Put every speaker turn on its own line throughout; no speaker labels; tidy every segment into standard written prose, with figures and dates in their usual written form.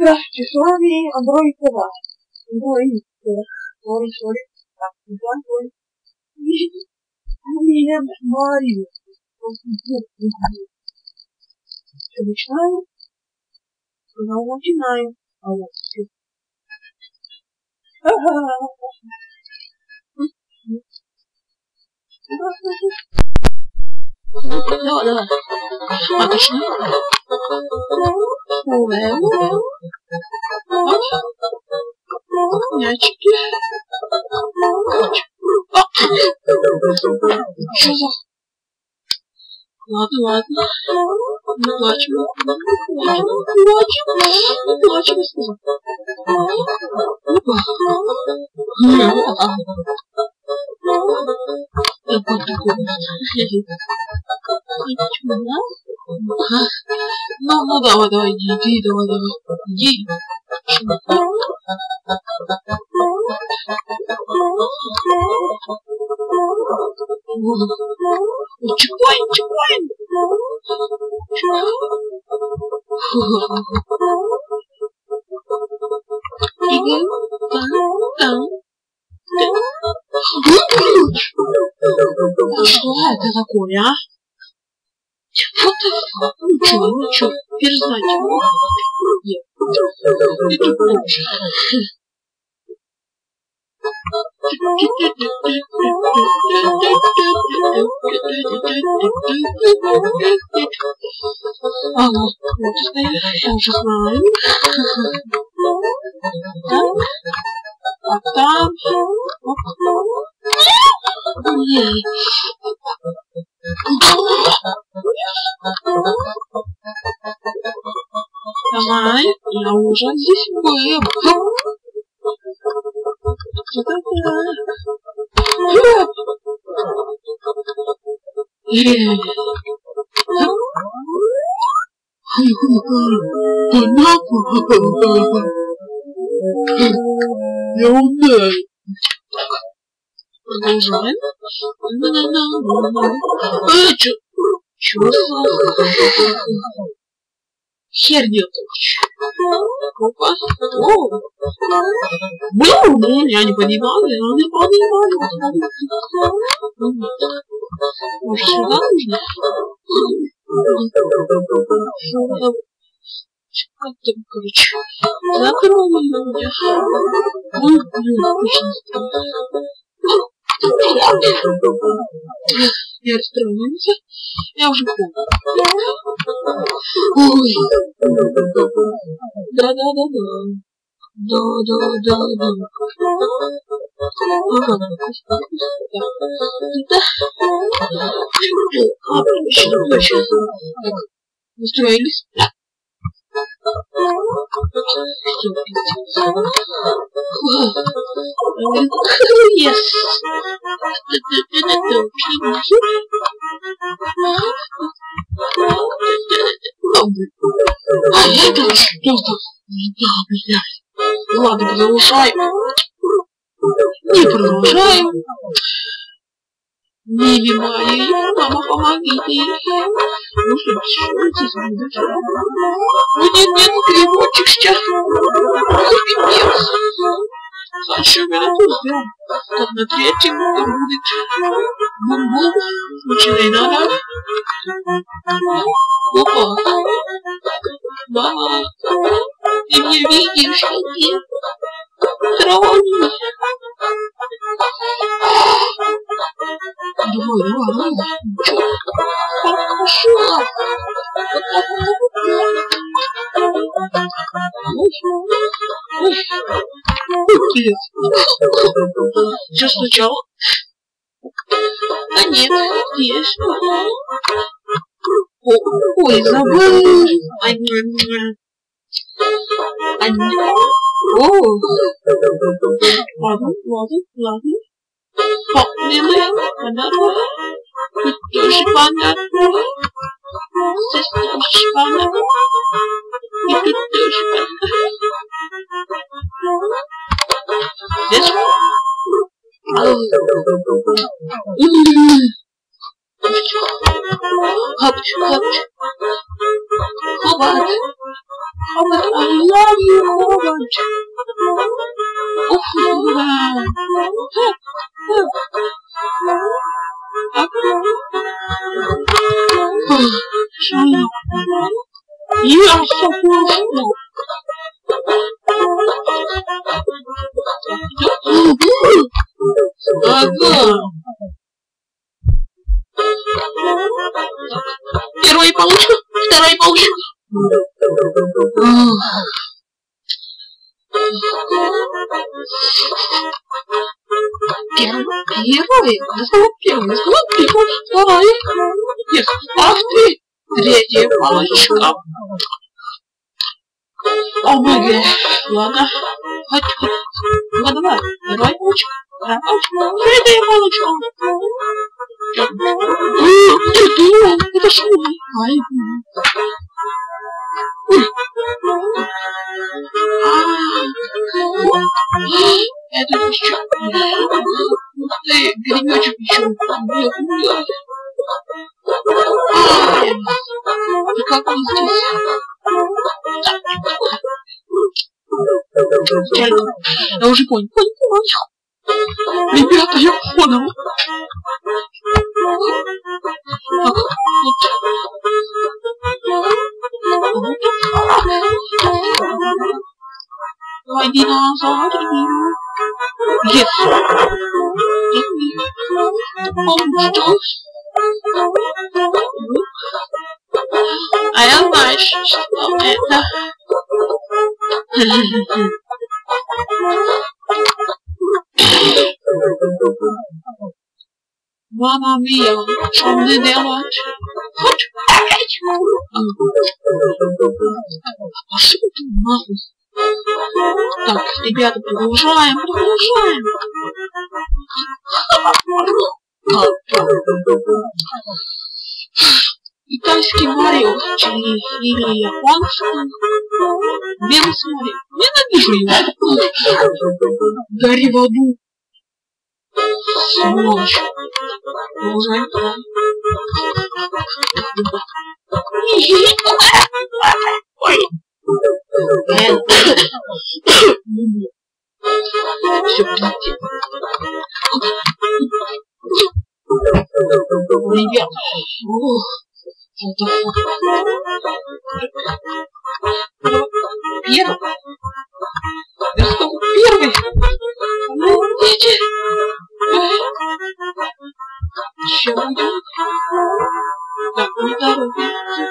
Часовни Android TV. Android TV. Sorry. Так, Android. Меня Мария. Начинаем. Начинаем. А вот все. Давай. Отлично. Мячики. Что за... Ладно. Не плачем. Сказал. Ну, давай, иди, давай. Иди. Чекпоинт. Что это такое, а? Вот ничего, перезнать его. Нет, это лучше. Ага, вот я уже знаю. Там. Давай, я уже здесь был. Я ударил. Продолжаем. Чё хер делаешь? Опа. Я не понимал. Может, сюда нужно? Как там, короче? Закрой меня. Я расстроился. Я уже помню. Ой. Да. Ага. Так, настроились. Yes. А это что-то... Ладно, продолжаем. Не продолжаем. Мими моя, мама, помогите. Ну что, нет, переводчик сейчас. Пипец. Зачем я это сделал? Так на третьем будет бум-бум. Начинай надо. Опа. Мама, ты меня видишь, иди. Тронись. Давай. Хорошо. Все сначала. Да нет, есть. Ой, забыл. О. Ладно. Помнили, понятно. Тут тоже понятно. Здесь тоже понятно. И тут тоже понятно. Здесь Хопать. love you so much. Shut up. You are so beautiful. Первый получил, второй получил. Первый, второй. Нет, ах ты, третий палочка. О, боги, ладно, ладно, давай получим. Третий палочка. Это что? Ай, это еще. Ты гремечек еще. И как он здесь? Я уже понял. Ребята, я понял. Давай, динозавр. Yes. А я знаю, что это. Мама мия, что мне делать? Пошли ты нахуй. Так, ребята, продолжаем. Китайский Марио или японский. Белый Марио. Ненавижу его. Гори в аду. Сволочь. Продолжаем. Ой. Все, подожди. Ребят. Первый. Первый. Ну, идите. Еще будет. Так, не торопимся.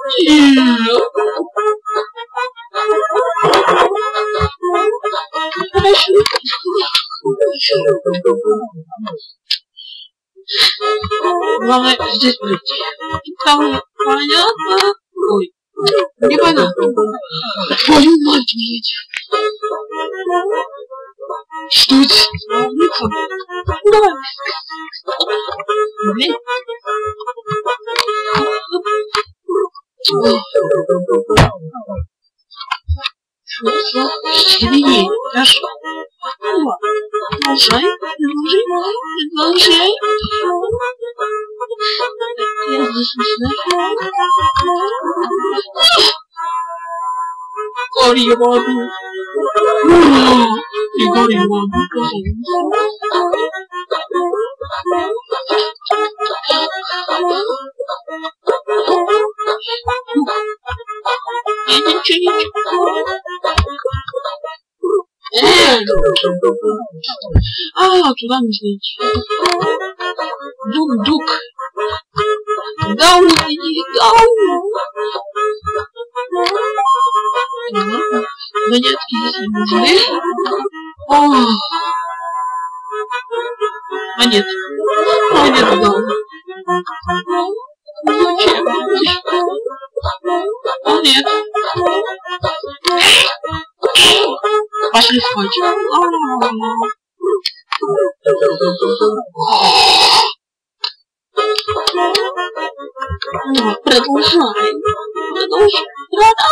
Все. Главное здесь быть. Там понятно. Ой, непонятно. Твою мать, медведь. Что это? Давай. Блин. Извини, хорошо. Продолжай. Я здесь не знаю. Гори в аду. И гори в аду, ничего. Туда нужно идти. Дук. Даун, иди, даун. Монетки здесь не нужны. Монет, даун. Зачем? Нет. Пошли спать.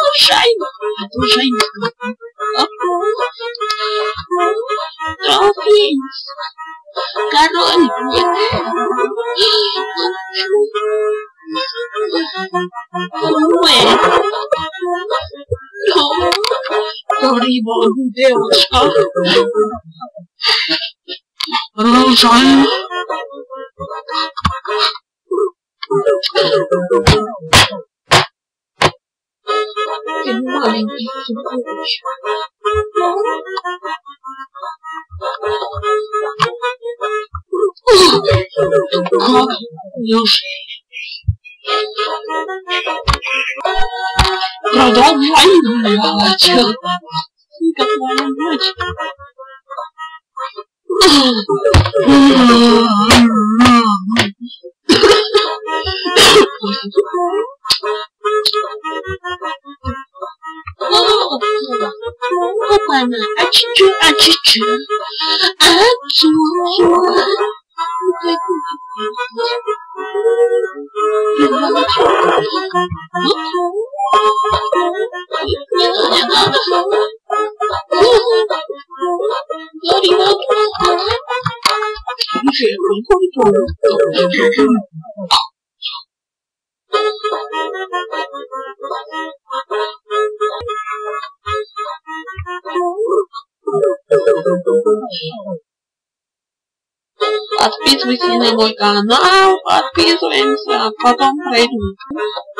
Продолжаем. Dolphins. Ganon. Sorry, Mom. Hello, son. Подписывайся на мой канал, подписываемся, потом пройдем.